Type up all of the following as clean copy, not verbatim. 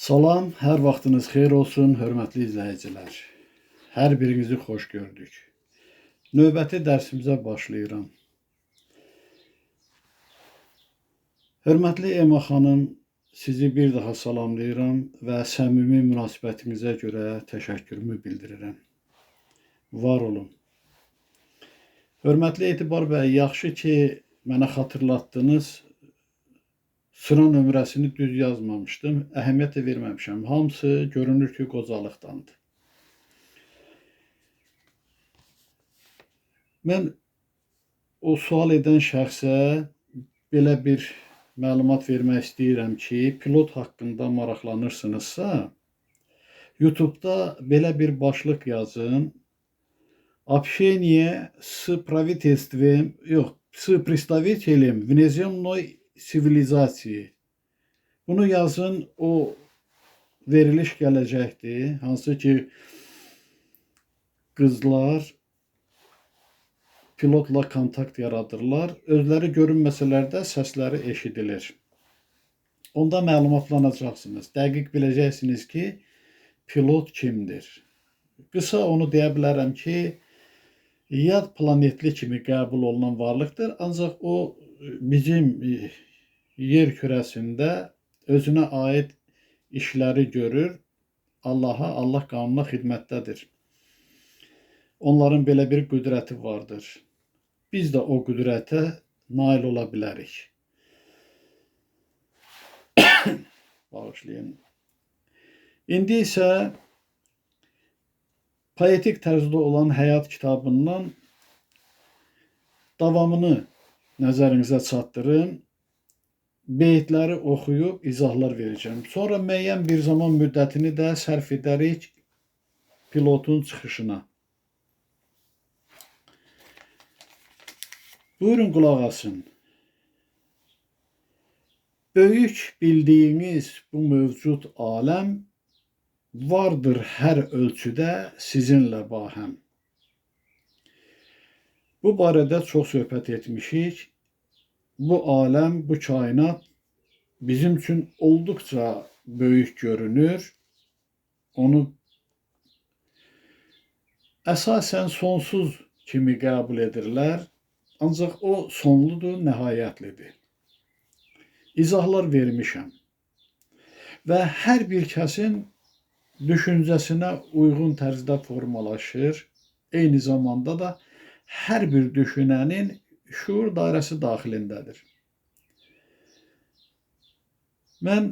Salam, hər vaxtınız xeyir olsun, hörmətli izləyicilər. Hər birinizi xoş gördük. Növbəti dərsimizə başlayıram. Hörmətli Ema xanım, sizi bir daha salamlayıram və səmimi münasibətinizə görə təşəkkürümü bildirirəm. Var olun. Hörmətli Etibar bəy, yaxşı ki, mənə xatırlatdınız. Sıra nömrəsini düz yazmamışdım, əhəmiyyət də verməmişəm. Hamısı görünür ki, qocalıqdandır. Mən o sual edən şəxsə belə bir məlumat vermək istəyirəm ki, pilot haqqında maraqlanırsınızsa, YouTube-da belə bir başlıq yazın. Общение с правительством, с представителем внеземной sivilizasiya. Bunu yazın, o veriliş gələcəkdir. Hansı ki, qızlar pilotla kontakt yaradırlar. Özləri görünməsələr də səsləri eşidilir. Onda məlumatlanacaqsınız. Dəqiq biləcəksiniz ki, pilot kimdir. Qısa onu deyə bilərəm ki, yad planetli kimi qəbul olunan varlıqdır. Ancaq o bizim yer kürəsində özünə aid işləri görür, Allaha, Allah qanununa xidmətdədir. Onların belə bir qüdrəti vardır. Biz də o qüdrətə nail ola bilərik. Bağışlayın. İndi isə poetik tərzdə olan Həyat kitabından davamını nəzərinizə çatdırın. Beytləri oxuyub izahlar verəcəm. Sonra müəyyən bir zaman müddətini də sərf edərik pilotun çıxışına. Buyurun qulaq asın. Böyük bildiyiniz bu mövcud aləm vardır hər ölçüdə sizinlə bahəm. Bu barədə çox söhbət etmişik. Bu aləm, bu kainat bizim üçün olduqca böyük görünür. Onu əsasən sonsuz kimi qəbul edirlər. Ancaq o sonludur, nəhayətlidir. İzahlar vermişəm. Və hər bir kəsin düşüncəsinə uyğun tərzdə formalaşır. Eyni zamanda da hər bir düşünənin şuur dairəsi daxilindədir. Mən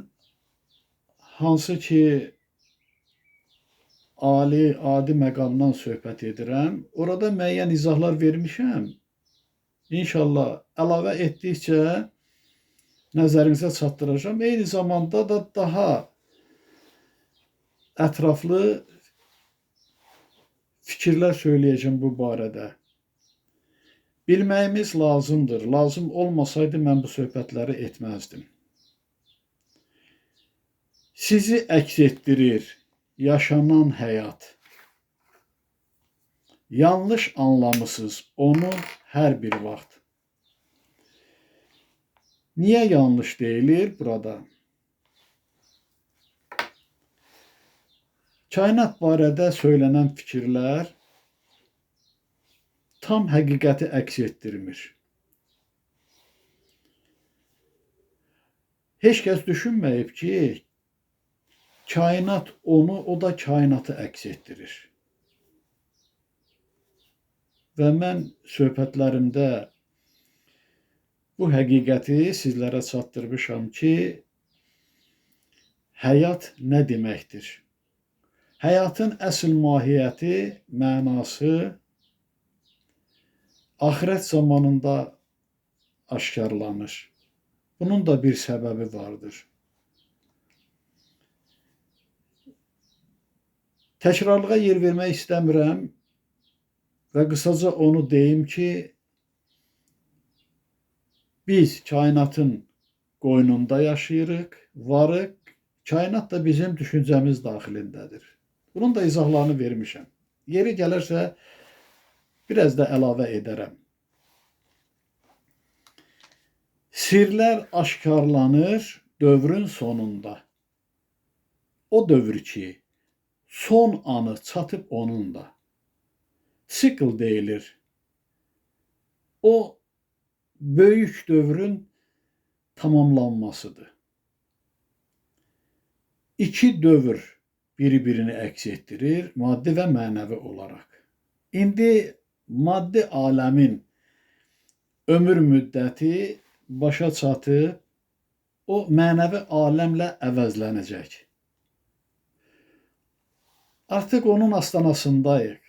hansı ki adi məqamdan söhbət edirəm, orada müəyyən izahlar vermişəm. İnşallah əlavə etdikcə nəzərinizə çatdıracağam. Eyni zamanda da daha ətraflı fikirlər söyləyəcəm bu barədə. Bilməyimiz lazımdır. Lazım olmasaydı mən bu söhbətləri etməzdim. Sizi əks etdirir yaşanan həyat. Yanlış anlamısınız onu hər bir vaxt. Niyə yanlış deyilir burada? Kainat barədə söylənən fikirlər tam həqiqəti əks etdirmir. Heç kəs düşünməyib ki, kainat onu, o da kainatı əks etdirir. Və mən söhbətlərimdə bu həqiqəti sizlərə çatdırmışam ki, həyat nə deməkdir? Həyatın əsl mahiyyəti, mənası axirət zamanında aşkarlanır. Bunun da bir səbəbi vardır. Təkrarlığa yer vermək istəmirəm və qısaca onu deyim ki, biz kainatın qoynunda yaşayırıq, varıq, kainat da bizim düşüncəmiz daxilindədir. Bunun da izahlarını vermişəm. Yeri gəlirsə, biraz da əlavə edərəm. Sirlər aşkarlanır dövrün sonunda. o dövr ki, son anı çatıb onun da. Sikl deyilir. O böyük dövrün tamamlanmasıdır. İki dövr bir-birini əks etdirir, maddi və mənəvi olaraq. İndi maddi aləmin ömür müddəti başa çatıb, o mənəvi aləmlə əvəzlənəcək. Artıq onun astanasındayıq.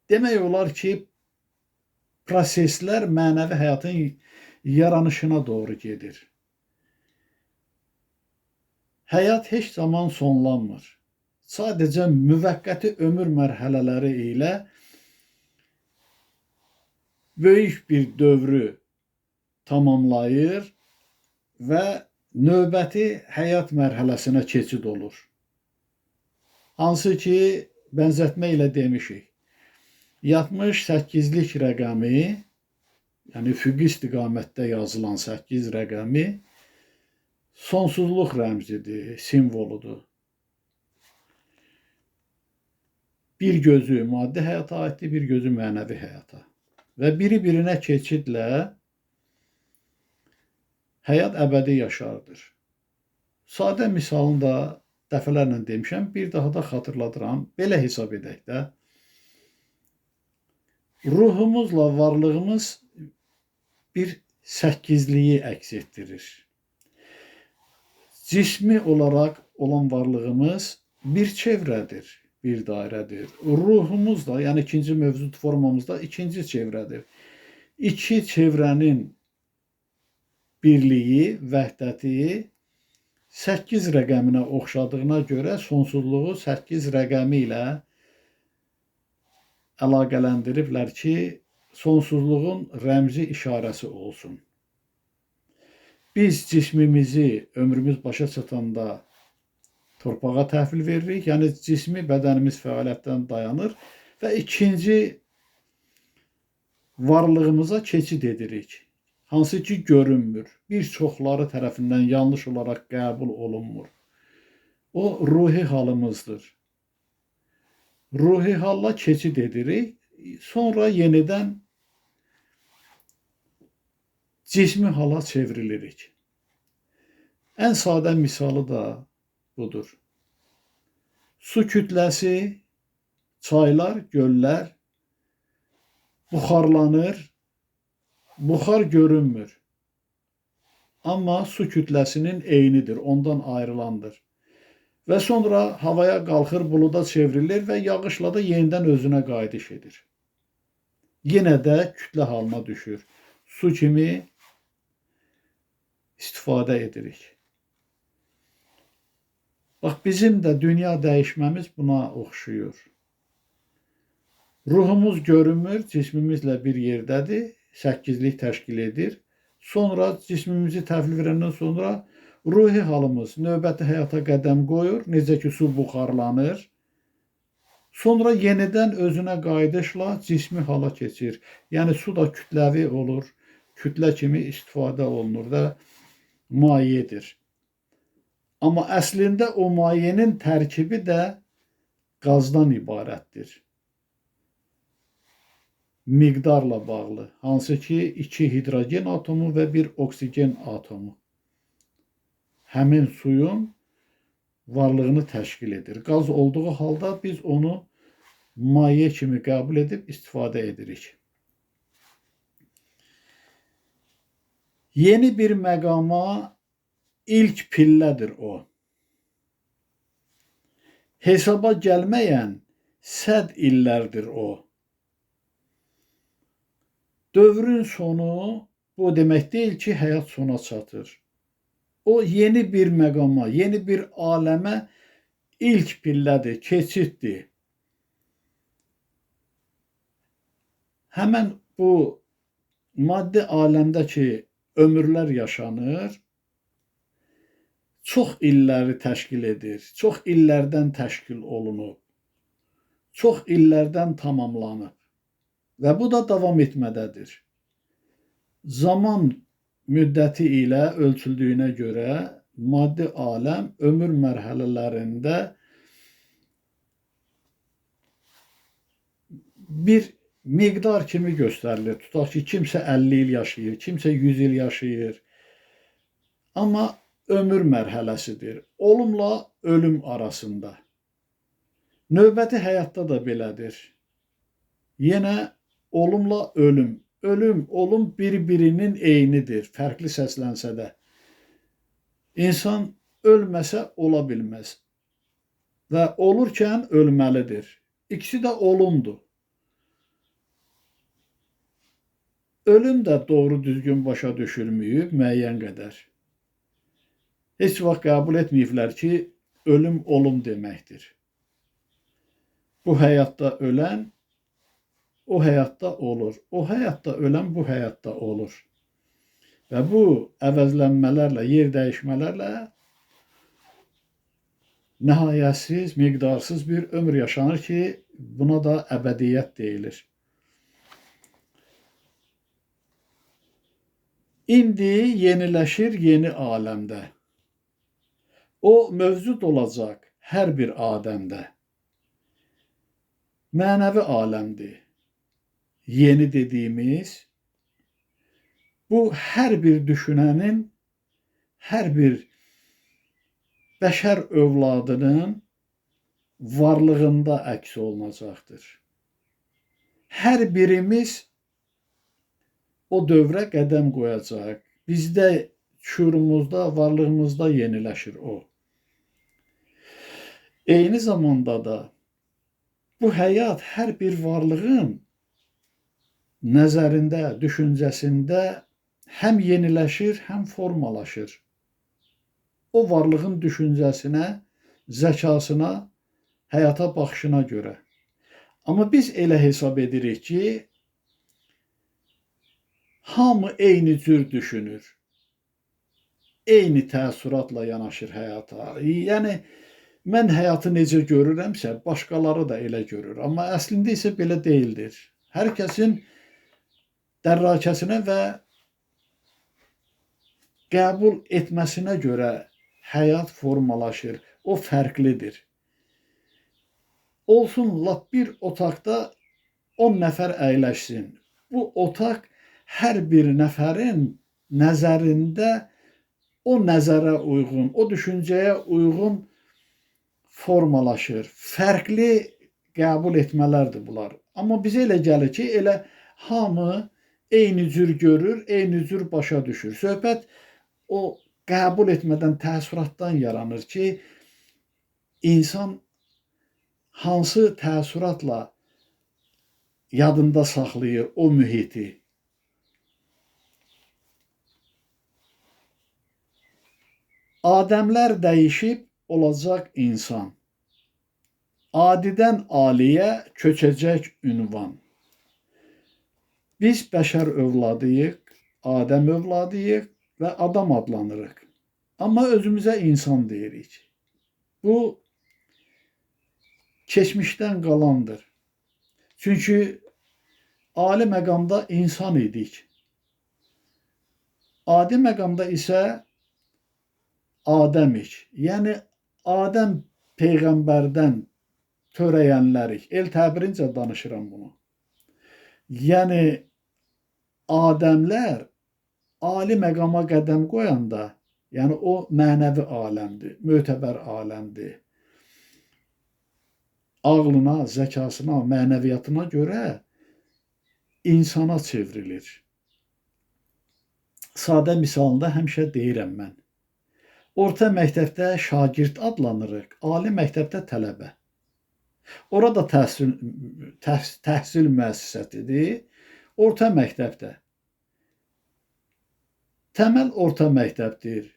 Demək olar ki, proseslər mənəvi həyatın yaranışına doğru gedir. Həyat heç zaman sonlanmır. Sadəcə müvəqqəti ömür mərhələləri ilə böyük bir dövrü tamamlayır və növbəti həyat mərhələsinə keçid olur. Hansı ki, bənzətmə ilə demişik. 68-lik rəqəmi, yəni üfüqi istiqamətdə yazılan 8 rəqəmi sonsuzluq rəmzidir, simvoludur. Bir gözü maddi həyata aiddir, bir gözü mənəvi həyata. Və biri-birinə keçidlə həyat əbədi yaşardır. Sadə misalını da dəfələrlə demişəm, bir daha da xatırladıram. Belə hesab edək də. Ruhumuzla varlığımız bir səkizliyi əks etdirir. Cismi olaraq olan varlığımız bir çevrədir, bir dairədir. Ruhumuz da, yəni ikinci mövcud formamızda ikinci çevrədir. İki çevrənin birliyi, vəhdəti 8 rəqəminə oxşadığına görə sonsuzluğu 8 rəqəmi ilə əlaqələndiriblər ki, sonsuzluğun rəmzi işarəsi olsun. Biz cismimizi ömrümüz başa çatanda torpağa təhvil veririk. Yəni cismi bədənimiz fəaliyyətdən dayanır və ikinci varlığımıza keçid edirik. Hansı ki görünmür. Bir çoxları tərəfindən yanlış olaraq qəbul olunmur. O ruhi halımızdır. Ruhi halla keçid edirik. Sonra yenidən cismi hala çevrilirik. Ən sadə misalı da budur. Su kütləsi, çaylar, göllər buxarlanır, buxar görünmür. Amma su kütləsinin eynidir, ondan ayrılandır. Və sonra havaya qalxır, buluda çevrilir və yağışla da yenidən özünə qayıdış edir. Yenə də kütlə halına düşür. Su kimi istifadə edirik. Bax, bizim də dünya dəyişməmiz buna oxşuyur. Ruhumuz görünmür, cismimizlə bir yerdədir, 8-lik təşkil edir. Sonra cismimizi təhvil verəndən sonra ruhi halımız növbəti həyata qədəm qoyur, necə ki su buxarlanır. Sonra yenidən özünə qayıdışla cismi hala keçir. Yəni su da kütləvi olur, kütlə kimi istifadə olunur və mayedir. Amma əslində o mayenin tərkibi də qazdan ibarətdir. Miqdarla bağlı, hansı ki 2 hidrogen atomu və 1 oksigen atomu həmin suyun varlığını təşkil edir. Qaz olduğu halda biz onu maye kimi qəbul edib istifadə edirik. Yeni bir məqama ilk pillədir o. Hesaba gəlməyən 100 illərdir o. Dövrün sonu bu demək deyil ki, həyat sona çatır. O yeni bir məqama, yeni bir aləmə ilk pillədir, keçiddir. Həmən bu maddi aləmdə ki, ömürlər yaşanır, çox illəri təşkil edir, çox illərdən təşkil olunub, çox illərdən tamamlanıb və bu da davam etmədədir. Zaman müddəti ilə ölçüldüyünə görə maddi aləm ömür mərhələlərində bir miqdar kimi göstərilir. Tutaq ki, kimsə 50 il yaşayır, kimsə 100 il yaşayır. Amma ömür mərhələsidir. Olumla ölüm arasında. Növbəti həyatda da belədir. Yenə olumla ölüm. Ölüm, olum bir-birinin eynidir, fərqli səslənsə də. İnsan ölməsə ola bilməz və olurkən ölməlidir. İkisi də olumdur. Ölüm də doğru düzgün başa düşülməyib müəyyən qədər. Heç vaxt qəbul etməyiblər ki, ölüm olum deməkdir. Bu həyatda ölən o həyatda olur. O həyatda ölən bu həyatda olur. Və bu əvəzlənmələrlə, yer dəyişmələrlə nihayətsiz, miqdarsız bir ömür yaşanır ki, buna da əbədiyyət deyilir. İndi yeniləşir yeni aləmdə. O mövcud olacaq hər bir adəmdə. Mənəvi aləmdir. Yeni dediyimiz bu hər bir düşünənin, hər bir bəşər övladının varlığında əks olunacaqdır. Hər birimiz o dövrə qədəm qoyacaq. Bizdə, şuurumuzda, varlığımızda yeniləşir o. Eyni zamanda da bu həyat hər bir varlığın nəzərində, düşüncəsində həm yeniləşir, həm formalaşır. O varlığın düşüncəsinə, zəkasına, həyata baxışına görə. Amma biz elə hesab edirik ki, hamı eyni cür düşünür. Eyni təəssüratla yanaşır həyata. Yəni, mən həyatı necə görürəmsə, başqaları da elə görür. Amma əslində isə belə deyildir. Hər kəsin dərrakəsinə və qəbul etməsinə görə həyat formalaşır. O fərqlidir. Olsun, lap bir otaqda 10 nəfər əyləşsin. Bu otaq hər bir nəfərin nəzərində o nəzərə uyğun, o düşüncəyə uyğun formalaşır. Fərqli qəbul etmələrdir bunlar. Amma bizə elə gəlir ki, elə hamı eyni cür görür, eyni cür başa düşür. Söhbət o qəbul etmədən, təəssüratdan yaranır ki, insan hansı təəssüratla yadında saxlayır o mühiti. Adəmlər dəyişib olacaq insan. Adidən aliyə köçəcək ünvan. Biz bəşər övladıyıq, Adəm övladıyıq və adam adlanırıq. Amma özümüzə insan deyirik. Bu, keçmişdən qalandır. Çünki ali məqamda insan idik. Adi məqamda isə Adəmik. Yəni, Adəm Peyğəmbərdən törəyənlərik. El təbirincə danışıram bunu. Yəni, Adəmlər ali məqama qədəm qoyanda, yəni o mənəvi aləmdir, mötəbər aləmdir. Ağlına, zəkasına, mənəviyyatına görə insana çevrilir. Sadə misalında həmişə deyirəm mən. Orta məktəbdə şagird adlanırıq, ali məktəbdə tələbə. Orada təhsil müəssisəsidir, orta məktəbdə. Təməl orta məktəbdir.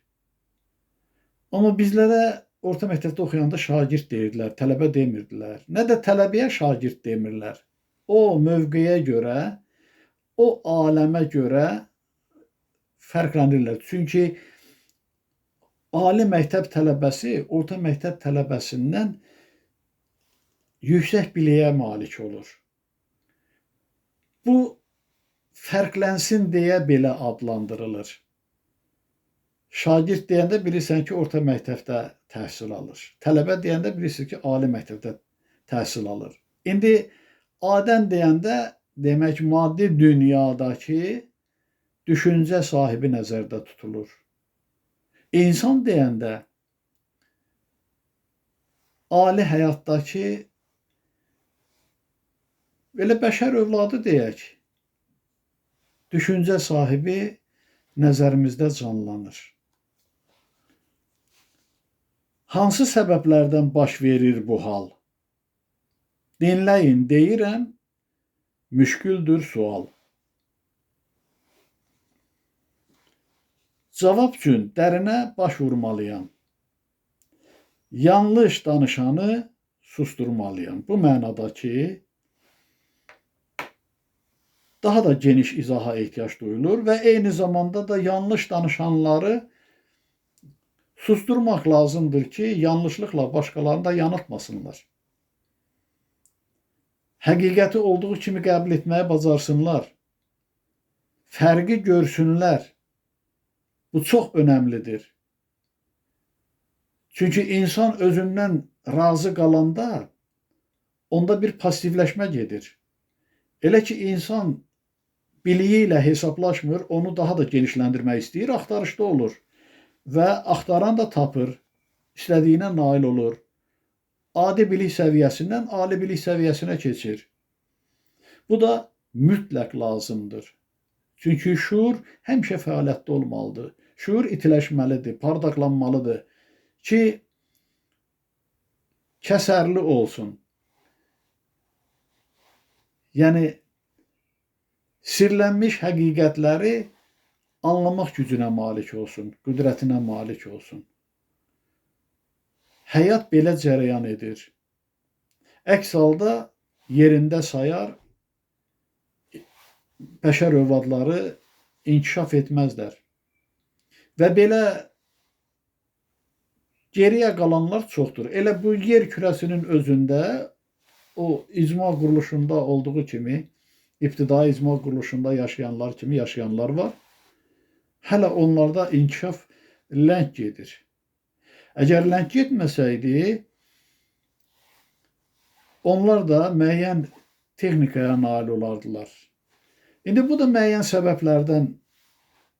Amma bizlərə orta məktəbdə oxuyanda şagird deyirdilər, tələbə demirdilər. Nə də tələbəyə şagird demirlər. O mövqeyə görə, o aləmə görə fərqlənirlər. Çünki ali məktəb tələbəsi orta məktəb tələbəsindən yüksək biliyə malik olur. Bu, fərqlənsin deyə belə adlandırılır. Şagird deyəndə bilirsən ki, orta məktəbdə təhsil alır. Tələbə deyəndə bilirsən ki, ali məktəbdə təhsil alır. İndi adəm deyəndə demək maddi dünyadakı düşüncə sahibi nəzərdə tutulur. İnsan deyəndə ali həyatdakı belə bəşər övladı deyək, düşüncə sahibi nəzərimizdə canlanır. Hansı səbəblərdən baş verir bu hal? Dinləyin, deyirəm, müşküldür sual. Cavab üçün dərinə baş vurmalıyam. Yanlış danışanı susturmalıyam. Bu mənada ki, daha da geniş izaha ehtiyac duyulur və eyni zamanda da yanlış danışanları susturmaq lazımdır ki, yanlışlıqla başqalarını da yanıltmasınlar. Həqiqəti olduğu kimi qəbul etməyi bacarsınlar. Fərqi görsünlər. Bu çox önəmlidir. Çünki insan özündən razı qalanda onda bir passivləşmə gedir. Elə ki, insan biliyi ilə hesablaşmır, onu daha da genişləndirmək istəyir, axtarışda olur. Və axtaran da tapır, istədiyinə nail olur. Adi bilik səviyyəsindən ali bilik səviyyəsinə keçir. Bu da mütləq lazımdır. Çünki şuur həmişə fəaliyyətdə olmalıdır. Şuur itiləşməlidir, pardaqlanmalıdır ki, kəsərli olsun. Yəni, sirlənmiş həqiqətləri anlamaq gücünə malik olsun, qüdrətinə malik olsun. Həyat belə cərəyan edir. Əks halda yerində sayar, bəşər övladları inkişaf etməzlər. Və belə geriyə qalanlar çoxdur. Elə bu yer kürəsinin özündə o icma quruluşunda olduğu kimi, ibtidai icma quruluşunda yaşayanlar kimi yaşayanlar var. Hələ onlarda inkişaf ləng gedir. Əgər ləng getməsəydi, onlar da müəyyən texnikaya nail olardılar. İndi bu da müəyyən səbəblərdən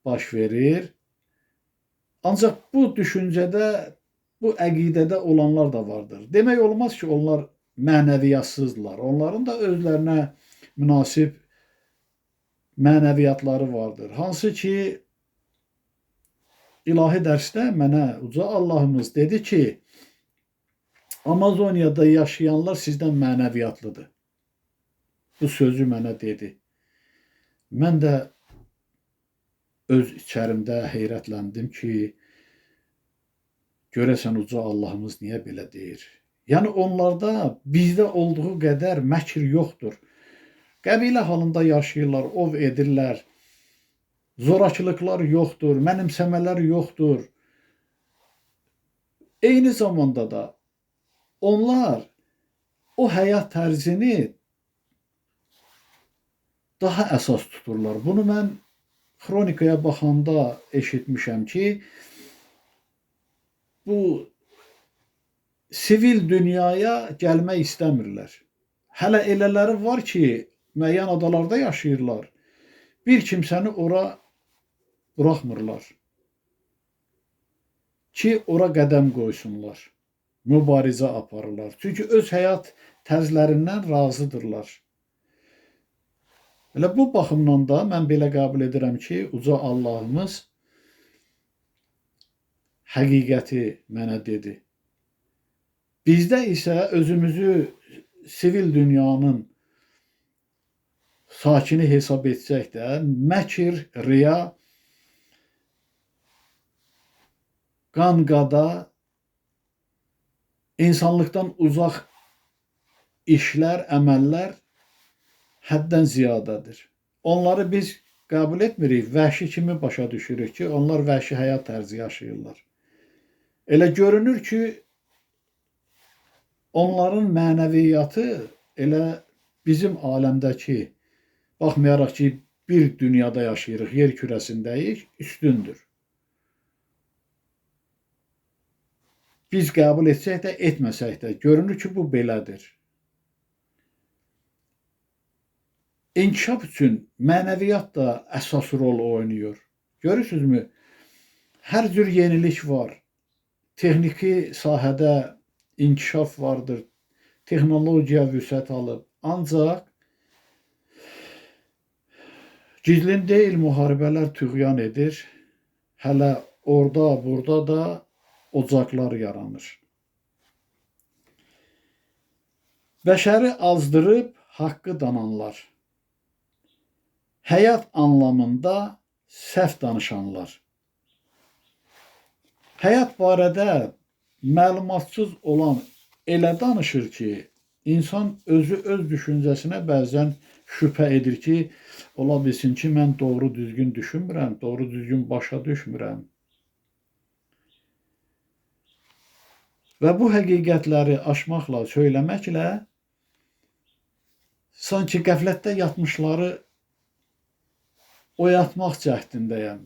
baş verir. Ancaq bu düşüncədə, bu əqidədə olanlar da vardır. Demək olmaz ki, onlar mənəviyyatsızdırlar. Onların da özlərinə münasib mənəviyyatları vardır. Hansı ki, ilahi dərsdə mənə uca Allahımız dedi ki, Amazoniyada yaşayanlar sizdən mənəviyyatlıdır. Bu sözü mənə dedi. Mən də öz içərimdə heyrətləndim ki, görəsən uca Allahımız niyə belə deyir? Yəni onlarda bizdə olduğu qədər məkr yoxdur. Qəbilə halında yaşayırlar, ov edirlər. Zorakılıqlar yoxdur, mənimsəmələr yoxdur. Eyni zamanda da onlar o həyat tərzini daha əsas tuturlar. Bunu mən xronikaya baxanda eşitmişəm ki, bu sivil dünyaya gəlmək istəmirlər. Hələ elələri var ki, müəyyən adalarda yaşayırlar. Bir kimsəni ora buraxmırlar ki, ora qədəm qoysunlar, mübarizə aparırlar. Çünki öz həyat tərzlərindən razıdırlar. Elə bu baxımdan da mən belə qəbul edirəm ki, uca Allahımız həqiqəti mənə dedi. Bizdə isə özümüzü sivil dünyanın sakini hesab etsək də, məkr, riya, qanqada, insanlıqdan uzaq işlər, əməllər həddən ziyadədir. Onları biz qəbul etmirik, vəhşi kimi başa düşürük ki, onlar vəhşi həyat tərzi yaşayırlar. Elə görünür ki, onların mənəviyyatı elə bizim aləmdəki, baxmayaraq ki, bir dünyada yaşayırıq, yer kürəsindəyik, üstündür. Biz qəbul etsək də, etməsək də görünür ki, bu belədir. İnkişaf üçün mənəviyyat da əsas rol oynayır. Görürsünüzmü? Hər cür yenilik var. Texniki sahədə inkişaf vardır. Texnologiya vüsət alıb. Ancaq gizlin deyil, müharibələr tüğyan edir. Hələ orada, burada da ocaqlar yaranır. Bəşəri azdırıb haqqı dananlar. Həyat anlamında səhv danışanlar. Həyat barədə məlumatsız olan elə danışır ki, insan özü öz düşüncəsinə bəzən şübhə edir ki, ola bilsin ki, mən doğru düzgün düşünmürəm, doğru düzgün başa düşmürəm. Və bu həqiqətləri aşmaqla, söyləməklə sanki qəflətdə yatmışları oyatmaq cəhdindəyəm.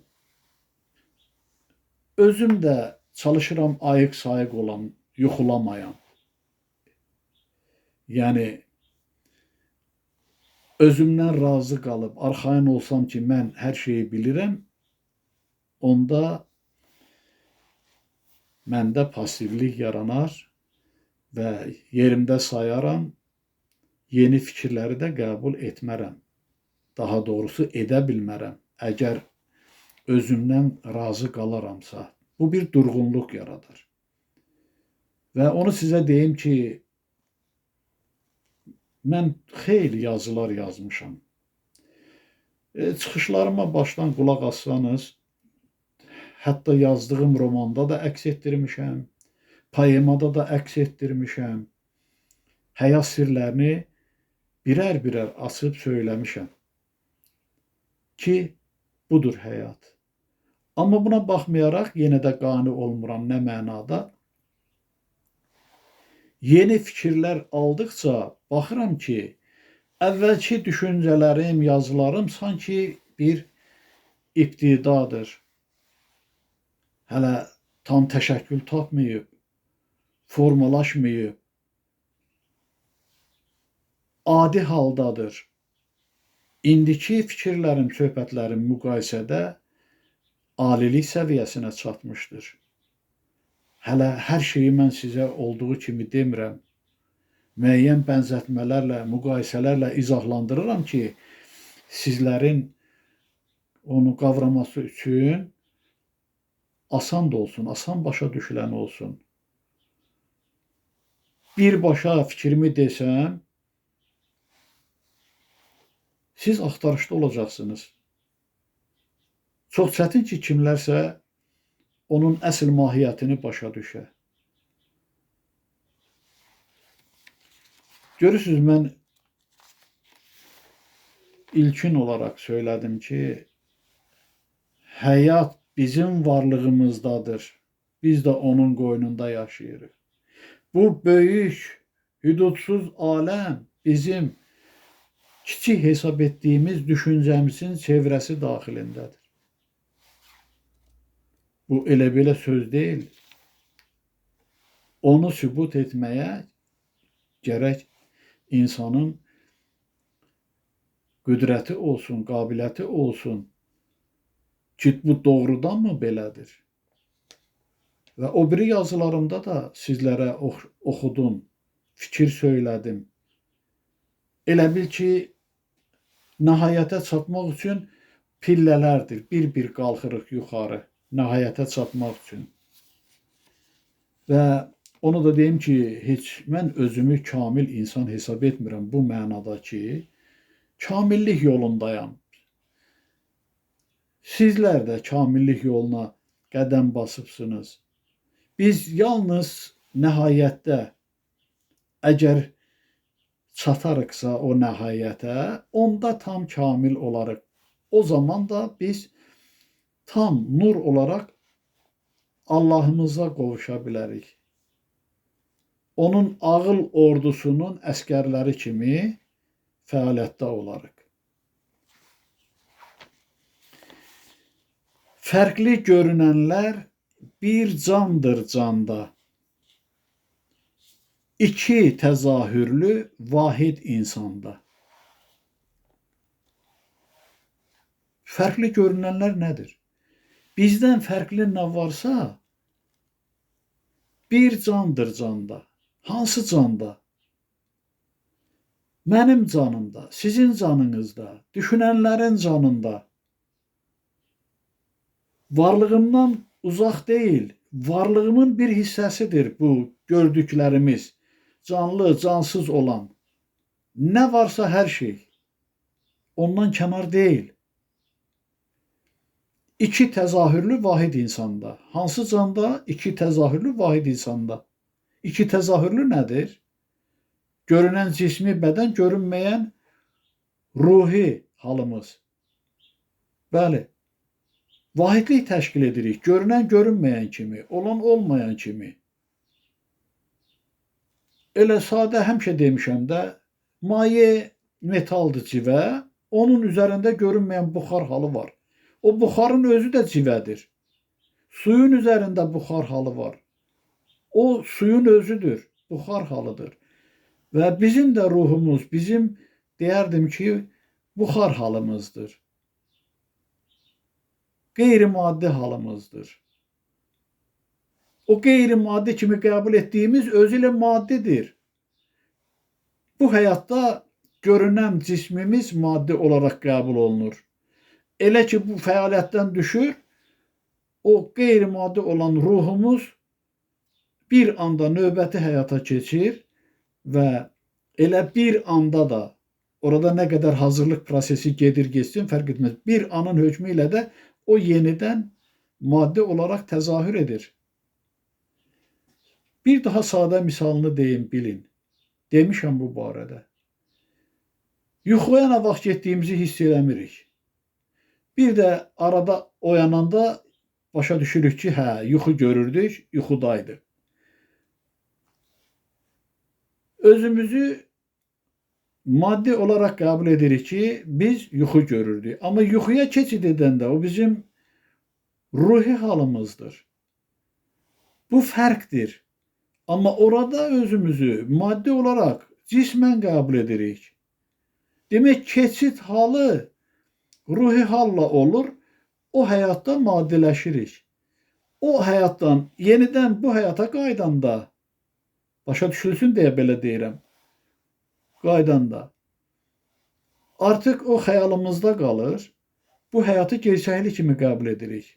Özüm də çalışıram ayıq-sayıq olam, yuxulamayam. Yəni, özümdən razı qalıb, arxayın olsam ki, mən hər şeyi bilirəm, onda məndə passivlik yaranar və yerimdə sayaram, yeni fikirləri də qəbul etmərəm. Daha doğrusu edə bilmərəm. Əgər özümdən razı qalaramsa, bu bir durğunluq yaradır. Və onu sizə deyim ki, mən xeyli yazılar yazmışam. Çıxışlarıma başdan qulaq assanız, hətta yazdığım romanda da əks etdirmişəm, poemada da əks etdirmişəm. Həyat sirlərini birər-birər açıb söyləmişəm ki, budur həyat. Amma buna baxmayaraq yenə də qane olmuram, nə mənada? Yeni fikirlər aldıqca baxıram ki, əvvəlki düşüncələrim, yazılarım sanki bir ibtidadır. Hələ tam təşəkkül tapmayıb, formalaşmayıb, adi haldadır. İndiki fikirlərim, söhbətlərim müqayisədə alilik səviyyəsinə çatmışdır. Hələ hər şeyi mən sizə olduğu kimi demirəm. Müəyyən bənzətmələrlə, müqayisələrlə izahlandırıram ki, sizlərin onu qavraması üçün asan da olsun, asan başa düşülən olsun. Birbaşa fikrimi desəm, siz axtarışda olacaqsınız. Çox çətin ki, kimlərsə onun əsl mahiyyətini başa düşə. Görürsünüz, mən ilkin olaraq söylədim ki, həyat bizim varlığımızdadır. Biz də onun qoynunda yaşayırıq. Bu böyük, hüdudsuz aləm bizim kiçik hesab etdiyimiz düşüncəmizin çevrəsi daxilindədir. Bu elə belə söz deyil. Onu sübut etməyə gərək insanın qüdrəti olsun, qabiliyyəti olsun ki, bu doğrudanmı belədir? Və o biri yazılarımda da sizlərə oxudum, fikir söylədim. Elə bil ki, nəhayətə çatmaq üçün pillələrdir. Bir-bir qalxırıq yuxarı, nəhayətə çatmaq üçün. Və onu da deyim ki, heç mən özümü kamil insan hesab etmirəm bu mənada ki, kamillik yolundayam. Sizlər də kamillik yoluna qədəm basıbsınız. Biz yalnız nəhayətdə əgər çatarıqsa o nəhayətə, onda tam kamil olarıq. O zaman da biz tam nur olaraq Allahımıza qovuşa bilərik. Onun ağıl ordusunun əskərləri kimi fəaliyyətdə olarıq. Fərqli görünənlər bir candır canda. İki təzahürlü vahid insanda. Fərqli görünənlər nədir? Bizdən fərqli nə varsa, bir candır canda. Hansı canda? Mənim canımda, sizin canınızda, düşünənlərin canında. Varlığımdan uzaq deyil, varlığımın bir hissəsidir bu gördüklərimiz, canlı, cansız olan. Nə varsa hər şey ondan kənar deyil. İki təzahürlü vahid insanda. Hansı canda? İki təzahürlü vahid insanda. İki təzahürlü nədir? Görünən cismi bədən, görünməyən ruhi halımız. Bəli, vahidlik təşkil edirik. Görünən görünməyən kimi, olan olmayan kimi. Elə sadə həmişə demişəm də, maye metaldır civə, onun üzərində görünməyən buxar halı var. O buxarın özü də civədir. Suyun üzərində buxar halı var. O suyun özüdür, buxar halıdır. Və bizim də ruhumuz, bizim deyərdim ki, buxar halımızdır. Qeyri-maddi halımızdır. O qeyri-maddi kimi qəbul etdiyimiz özü ilə maddidir. Bu həyatda görünən cismimiz maddi olaraq qəbul olunur. Elə ki, bu fəaliyyətdən düşür, o qeyri-maddi olan ruhumuz bir anda növbəti həyata keçir və elə bir anda da orada nə qədər hazırlıq prosesi gedir, geçsin, fərq etməz. Bir anın hökmü ilə də o yenidən maddi olaraq təzahür edir. Bir daha sadə misalını deyim, bilin. Demişəm bu barədə. Yuxuya nə vaxt getdiyimizi hiss eləmirik. Bir də arada oyananda başa düşürük ki, hə, yuxu görürdük, yuxudaydı. Özümüzü maddi olaraq qəbul edirik ki, biz yuxu görürdük. Amma yuxuya keçid edəndə o bizim ruhi halımızdır. Bu fərqdir. Amma orada özümüzü maddi olaraq cismən qəbul edirik. Demək, keçid halı ruhi halla olur, o həyatda maddiləşirik. O həyatdan yenidən bu həyata qaydanda, başa düşülsün deyə belə deyirəm, qaydanda, artıq o xəyalımızda qalır, bu həyatı gerçəklik kimi qəbul edirik.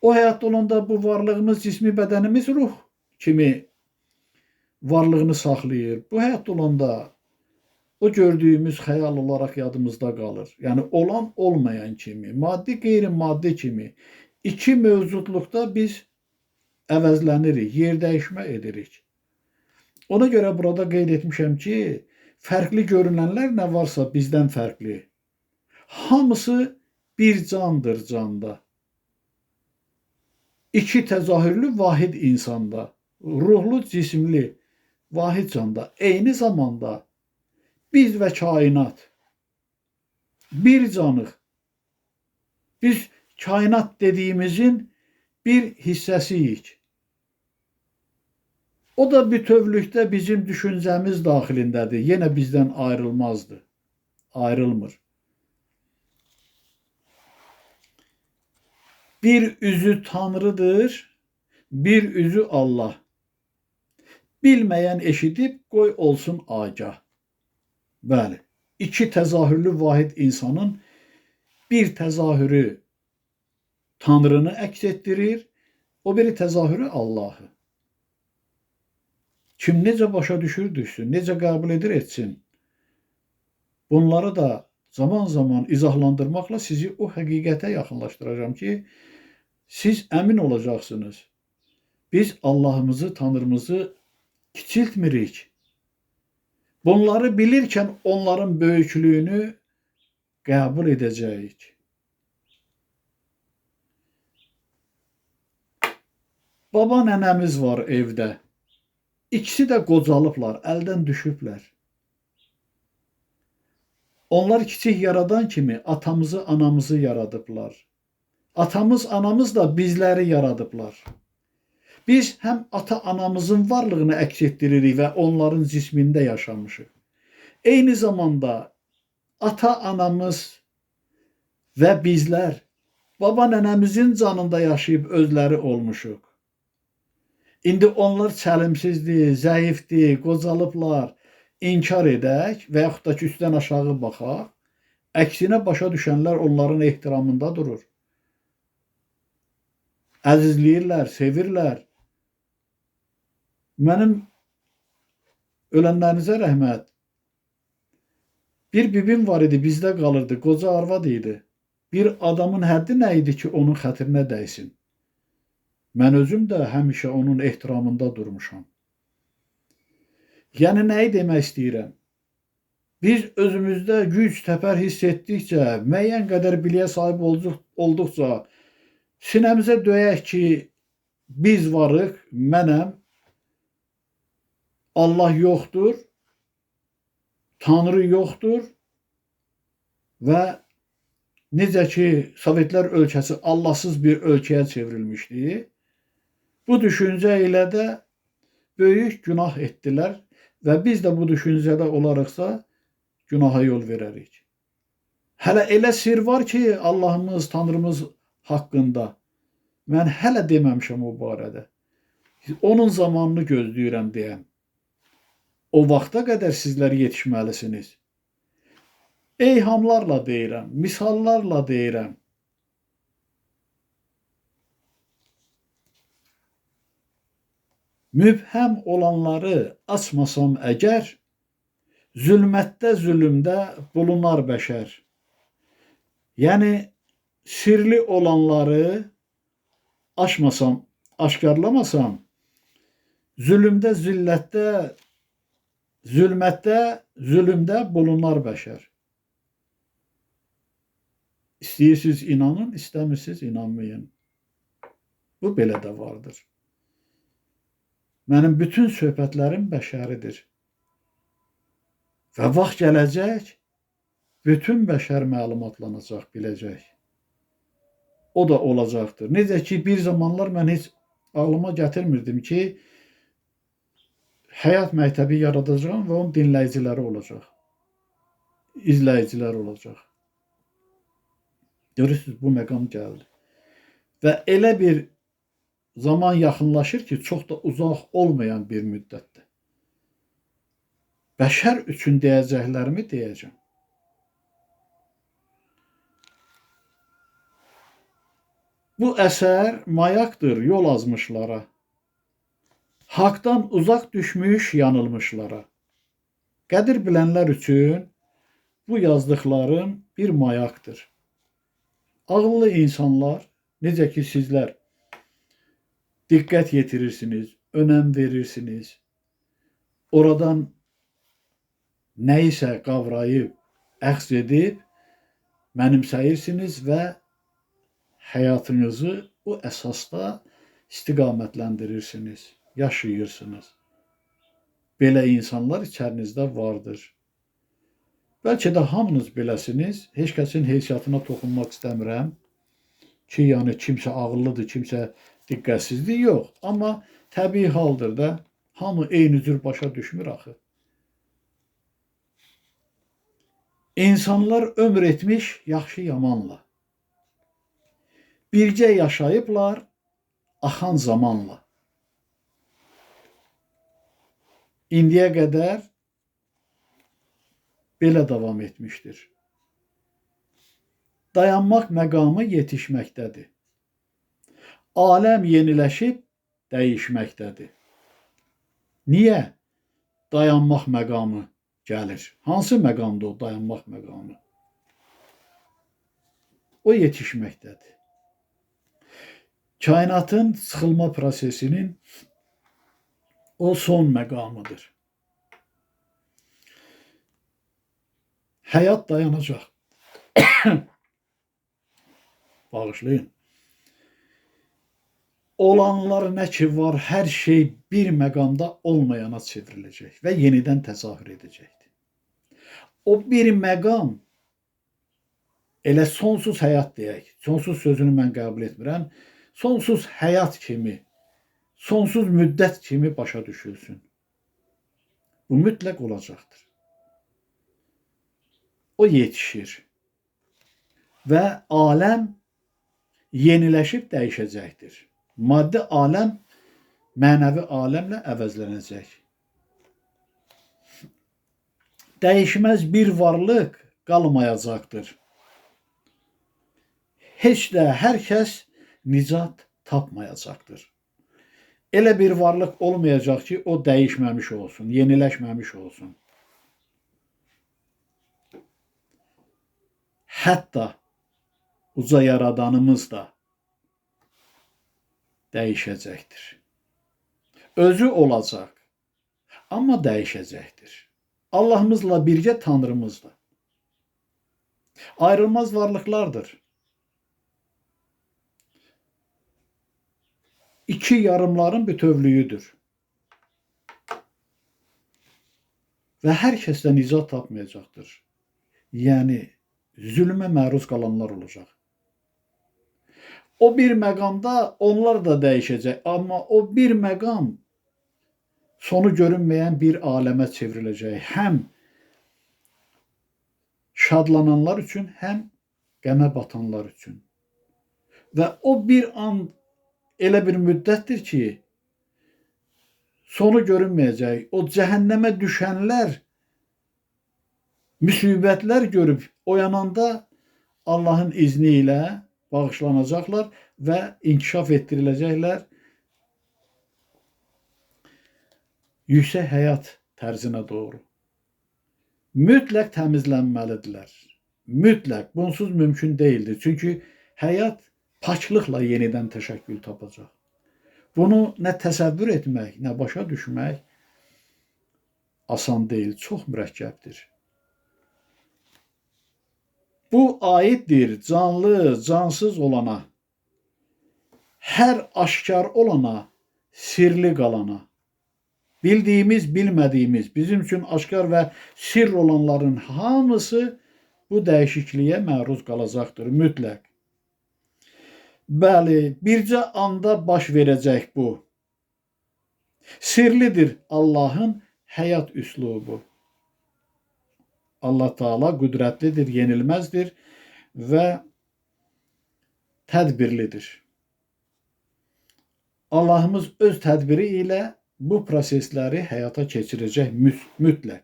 O həyatda olanda bu varlığımız, cismi bədənimiz ruh kimi varlığını saxlayır. Bu həyatda olanda o gördüyümüz xəyal olaraq yadımızda qalır. Yəni olan olmayan kimi, maddi qeyri-maddi kimi iki mövcudluqda biz əvəzlənirik, yer dəyişmə edirik. Ona görə burada qeyd etmişəm ki, fərqli görünənlər nə varsa bizdən fərqli. Hamısı bir candır canda. İki təzahürlü vahid insanda, ruhlu, cisimli, vahid canda, eyni zamanda biz və kainat bir canıq. Biz kainat dediyimizin bir hissəsiyik. O da bütövlükdə bizim düşüncəmiz daxilindədir. Yenə bizdən ayrılmazdı. Ayrılmır. Bir üzü Tanrıdır, bir üzü Allah. Bilməyən eşidib, qoy olsun agah. Bəli, iki təzahürlü vahid insanın bir təzahürü Tanrını əks etdirir, o biri təzahürü Allahı. Kim necə başa düşür, düşsün, necə qəbul edir, etsin. Bunları da zaman-zaman izahlandırmaqla sizi o həqiqətə yaxınlaşdıracağım ki, siz əmin olacaqsınız. Biz Allahımızı, Tanrımızı kiçiltmirik. Bunları bilirkən onların böyüklüyünü qəbul edəcəyik. Baba nənəmiz var evdə. İkisi də qocalıblar, əldən düşüblər. Onlar kiçik yaradan kimi atamızı, anamızı yaradıblar. Atamız, anamız da bizləri yaradıblar. Biz həm ata-anamızın varlığını əks etdiririk və onların cismində yaşamışıq. Eyni zamanda ata-anamız və bizlər baba-nənəmizin canında yaşayıb özləri olmuşuq. İndi onlar çəlimsizdir, zəifdir, qocalıblar, inkar edək və yaxud da ki, üstdən aşağı baxaq. Əksinə başa düşənlər onların ehtiramında durur. Əzizləyirlər, sevirlər. Mənim ölənlərinizə rəhmət. Bir bibim var idi, bizdə qalırdı, qoca arvad idi. Bir adamın həddi nə idi ki, onun xətrinə dəysin? Mən özüm də həmişə onun ehtiramında durmuşam. Yəni, nəyi demək istəyirəm? Biz özümüzdə güc, təpər hiss etdikcə, müəyyən qədər biliyə sahib olduqca, sinəmizə döyək ki, biz varıq, mənəm, Allah yoxdur, Tanrı yoxdur və necə ki, Sovetlər ölkəsi Allahsız bir ölkəyə çevrilmişdi, bu düşüncə ilə də böyük günah etdilər və biz də bu düşüncədə olarıqsa günaha yol verərik. Hələ elə sir var ki, Allahımız, Tanrımız haqqında mən hələ deməmişəm o barədə. Onun zamanını gözləyirəm deyəm. O vaxta qədər sizlər yetişməlisiniz. Eyhamlarla deyirəm, misallarla deyirəm. Mübhəm olanları açmasam əgər, zülmətdə, zülümdə bulunar bəşər. Yəni, sirli olanları açmasam, aşkarlamasam, zülümdə, zillətdə, zülmətdə, zülümdə bulunar bəşər. İstəyirsiniz inanın, istəmirsiniz inanmayın. Bu belə də vardır. Mənim bütün söhbətlərim bəşəridir. Və vaxt gələcək, bütün bəşər məlumatlanacaq, biləcək. O da olacaqdır. Necə ki, bir zamanlar mən heç ağlıma gətirmirdim ki, həyat məktəbi yaradacağım və onun dinləyiciləri olacaq. İzləyicilər olacaq. Görürsünüz, bu məqam gəldi. Və elə bir zaman yaxınlaşır ki, çox da uzaq olmayan bir müddətdə. Bəşər üçün deyəcəklərimi deyəcəm. Bu əsər mayaqdır yol azmışlara, haqdan uzaq düşmüş yanılmışlara. Qədir bilənlər üçün bu yazdıqlarım bir mayaqdır. Ağıllı insanlar, necə ki sizlər diqqət yetirirsiniz, önəm verirsiniz, oradan nəyisə qavrayıb, əxz edib, mənimsəyirsiniz və həyatınızı o əsasda istiqamətləndiриrsiniz, yaşayırsınız. Belə insanlar içərinizdə vardır. Bəlkə də hamınız beləsiniz, heç kəsin heysiyyatına toxunmaq istəmirəm ki, yəni kimsə ağıllıdır, kimsə diqqətsizdir, yox. Amma təbii haldır da, hamı eyni cür başa düşmür axı. İnsanlar ömr etmiş yaxşı yamanla. Bircə yaşayıblar axan zamanla. İndiyə qədər belə davam etmişdir. Dayanmaq məqamı yetişməkdədir. Aləm yeniləşib dəyişməkdədir. Niyə dayanmaq məqamı gəlir? Hansı məqamda o dayanmaq məqamı? O yetişməkdədir. Kainatın sıxılma prosesinin o son məqamıdır. Həyat dayanacaq. Bağışlayın. Olanlar nə ki var, hər şey bir məqamda olmayana çevriləcək və yenidən təzahür edəcəkdir. O bir məqam, elə sonsuz həyat deyək, sonsuz sözünü mən qəbul etmirəm, sonsuz həyat kimi, sonsuz müddət kimi başa düşülsün. Bu mütləq olacaqdır. O yetişir və aləm yeniləşib dəyişəcəkdir. Maddi aləm mənəvi aləmlə əvəzlənəcək. Dəyişməz bir varlıq qalmayacaqdır. Heç də hər kəs nicat tapmayacaqdır. Elə bir varlıq olmayacaq ki, o dəyişməmiş olsun, yeniləşməmiş olsun. Hətta uca yaradanımız da dəyişəcəkdir. Özü olacaq, amma dəyişəcəkdir. Allahımızla birgə Tanrımız da. Ayrılmaz varlıqlardır. İki yarımların bütövlüyüdür. Və hər kəsdən nicat tapmayacaqdır. Yəni, zülmə məruz qalanlar olacaq. O bir məqamda onlar da dəyişəcək, amma o bir məqam sonu görünməyən bir aləmə çevriləcək. Həm şadlananlar üçün, həm qəmə batanlar üçün. Və o bir an elə bir müddətdir ki, sonu görünməyəcək. O cəhənnəmə düşənlər müsibətlər görüb oyananda Allahın izni ilə bağışlanacaqlar və inkişaf etdiriləcəklər yüksək həyat tərzinə doğru. Mütləq təmizlənməlidirlər. Mütləq. Bunsuz mümkün deyildir. Çünki həyat paçlıqla yenidən təşəkkül tapacaq. Bunu nə təsəvvür etmək, nə başa düşmək asan deyil, çox mürəkkəbdir. Bu aiddir canlı, cansız olana, hər aşkar olana, sirli qalana. Bildiyimiz, bilmədiyimiz, bizim üçün aşkar və sirr olanların hamısı bu dəyişikliyə məruz qalacaqdır, mütləq. Bəli, bircə anda baş verəcək bu. Sirlidir Allahın həyat üslubu. Allah Taala qüdrətlidir, yenilməzdir və tədbirlidir. Allahımız öz tədbiri ilə bu prosesləri həyata keçirəcək mütləq.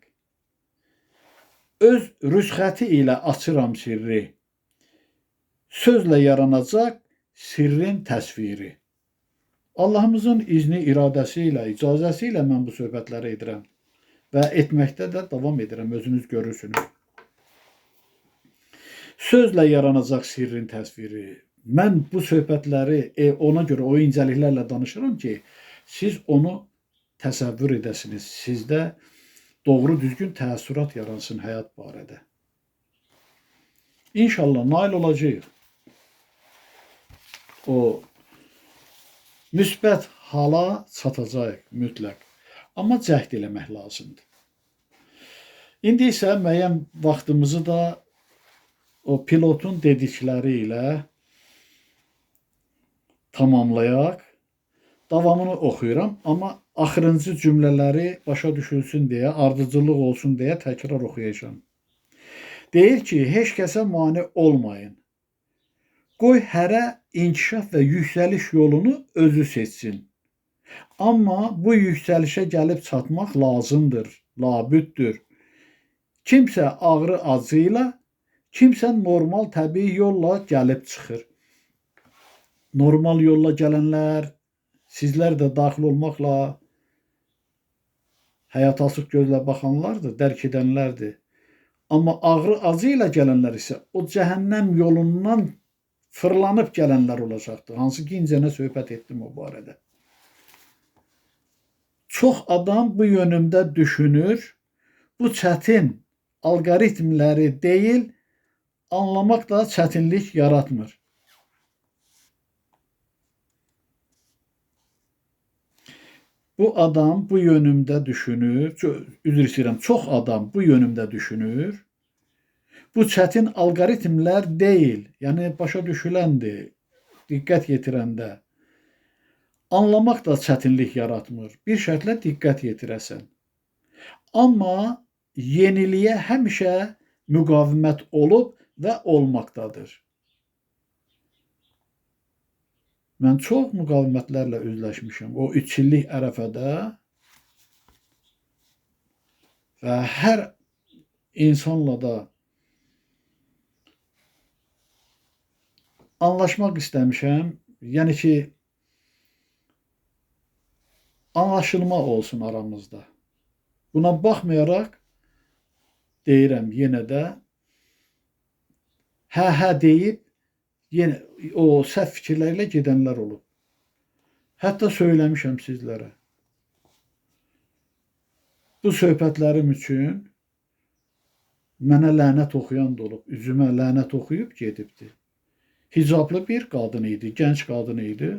Öz rüsxəti ilə açıram sirri. Sözlə yaranacaq sirrin təsviri. Allahımızın izni, iradəsi ilə, icazəsi ilə mən bu söhbətləri edirəm və etməkdə də davam edirəm, özünüz görürsünüz. Sözlə yaranacaq sirrin təsviri. Mən bu söhbətləri ona görə o incəliklərlə danışıram ki, siz onu təsəvvür edəsiniz. Sizdə doğru düzgün təəssürat yaransın həyat barədə. İnşallah nail olacağıq. O müsbət hala çatacaq mütləq. Amma cəhd eləmək lazımdır. İndi isə müəyyən vaxtımızı da o pilotun dedikləri ilə tamamlayaq. Davamını oxuyuram, amma axırıncı cümlələri başa düşülsün deyə, ardıcıllıq olsun deyə təkrar oxuyacağım. Deyir ki, heç kəsə mane olmayın. Qoy hərə inkişaf və yüksəliş yolunu özü seçsin. Amma bu yüksəlişə gəlib çatmaq lazımdır, labüddür. Kimsə ağrı acıyla, kimsə normal təbii yolla gəlib çıxır. Normal yolla gələnlər, sizlər də daxil olmaqla həyata açıq gözlə baxanlardır, dərk edənlərdir. Amma ağrı acı ilə gələnlər isə o cəhənnəm yolundan fırlanıb gələnlər olacaqdır. Hansı ki, incənə söhbət etdim o barədə. Çox adam bu yönümdə düşünür. Bu çətin alqoritmləri deyil, anlamaq da çətinlik yaratmır. Bu adam bu yönümdə düşünür, üzr istəyirəm, çox adam bu yönümdə düşünür. Bu çətin alqoritmlər deyil, yəni başa düşüləndir, diqqət yetirəndə. Anlamaq da çətinlik yaratmır. Bir şərtlə diqqət yetirəsən. Amma yeniliyə həmişə müqavimət olub və olmaqdadır. Mən çox müqavimətlərlə üzləşmişəm. O 3 illik ərəfədə və hər insanla da anlaşmaq istəmişəm. Yəni ki, anlaşılma olsun aramızda. Buna baxmayaraq deyirəm yenə də hə deyib yenə o səhv fikirlərlə gedənlər olub. Hətta söyləmişəm sizlərə. Bu söhbətlərim üçün mənə lənət oxuyan da olub. Üzümə lənət oxuyub gedibdi. Hicablı bir qadın idi, gənc qadın idi.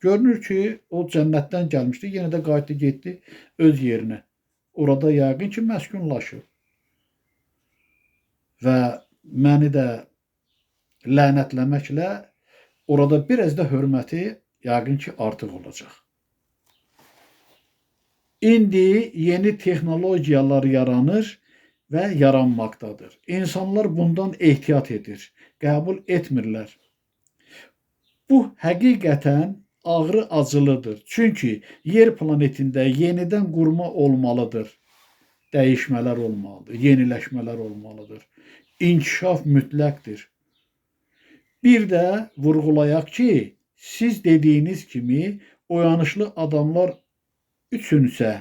Görünür ki, o cənnətdən gəlmişdi, yenə də qayıtdı getdi öz yerinə. Orada yəqin ki, məskunlaşıb. Və məni də lənətləməklə orada biraz da hörməti yəqin ki, artıq olacaq. İndi yeni texnologiyalar yaranır və yaranmaqdadır. İnsanlar bundan ehtiyat edir, qəbul etmirlər. Bu həqiqətən ağrı-acılıdır. Çünki yer planetində yenidən qurma olmalıdır. Dəyişmələr olmalıdır, yeniləşmələr olmalıdır. İnkişaf mütləqdir. Bir də vurğulayaq ki, siz dediyiniz kimi oyanışlı adamlar üçünsə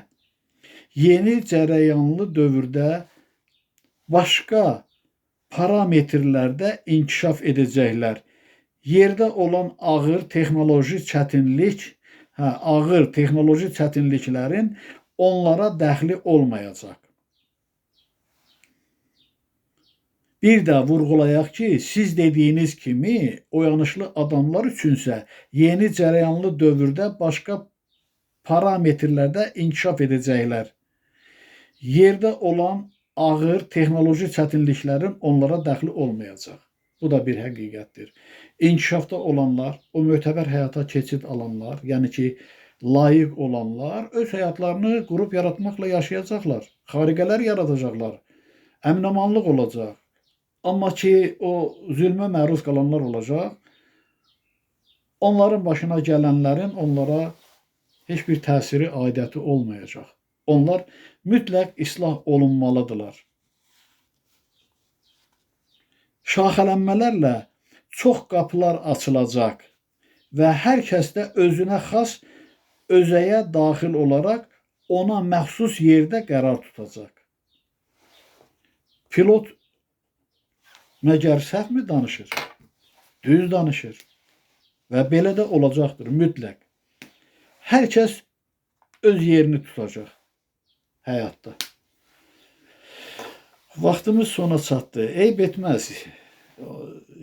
yeni cərəyanlı dövrdə başqa parametrlərdə inkişaf edəcəklər. Yerdə olan ağır texnoloji çətinliklərin onlara dəxli olmayacaq. Bir də vurğulayaq ki, siz dediyiniz kimi oyanışlı adamlar üçünsə yeni cərəyanlı dövrdə başqa parametrlərdə inkişaf edəcəklər. Yerdə olan ağır texnoloji çətinliklərin onlara dəxli olmayacaq. Bu da bir həqiqətdir. İnkişafda olanlar, o mötəbər həyata keçid alanlar, yəni ki, layiq olanlar öz həyatlarını qurub yaratmaqla yaşayacaqlar. Xariqələr yaradacaqlar. Əmin-amanlıq olacaq. Amma ki, o zülmə məruz qalanlar olacaq. Onların başına gələnlərin onlara heç bir təsiri, aidiyyəti olmayacaq. Onlar mütləq islah olunmalıdırlar. Şaxələnmələrlə çox qapılar açılacaq və hər kəs də özünə xas özəyə daxil olaraq ona məxsus yerdə qərar tutacaq. Pilot məgər səhv mi danışır? Düz danışır. Və belə də olacaqdır mütləq. Hər kəs öz yerini tutacaq həyatda. Vaxtımız sona çatdı. Eyb etməz.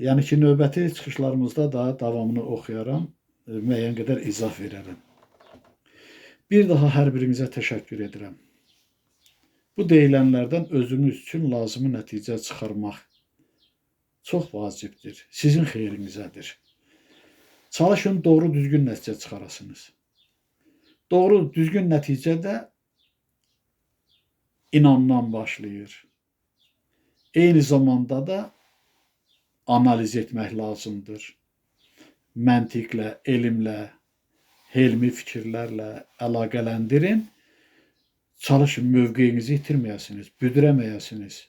Yəni ki, növbəti çıxışlarımızda da davamını oxuyaram, müəyyən qədər izah verərəm. Bir daha hər birinizə təşəkkür edirəm. Bu deyilənlərdən özünüz üçün lazımi nəticə çıxarmaq çox vacibdir. Sizin xeyrinizədir. Çalışın doğru düzgün nəticə çıxarasınız. Doğru düzgün nəticə də inamdan başlayır. Eyni zamanda da analiz etmək lazımdır. Məntiqlə, elmlə, elmi fikirlərlə əlaqələndirin. Çalışın mövqeyinizi itirməyəsiniz, büdürəməyəsiniz.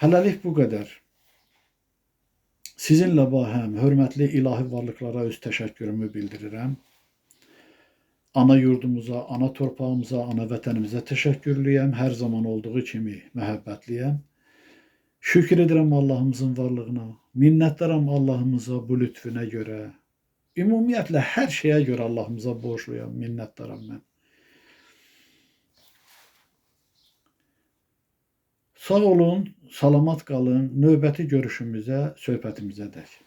Hələlik bu qədər. Sizinlə bahəm, hörmətli ilahi varlıqlara öz təşəkkürümü bildirirəm. Ana yurdumuza, ana torpağımıza, ana vətənimizə təşəkkürlüyəm. Hər zaman olduğu kimi məhəbbətliyəm. Şükür edirəm Allahımızın varlığına. Minnətdaram Allahımıza bu lütfüne görə. Ümumiyyətlə hər şeyə görə Allahımıza borcluyam, minnətdaram mən. Sağ olun, salamat qalın. Növbəti görüşümüzə, söhbətimizə dək.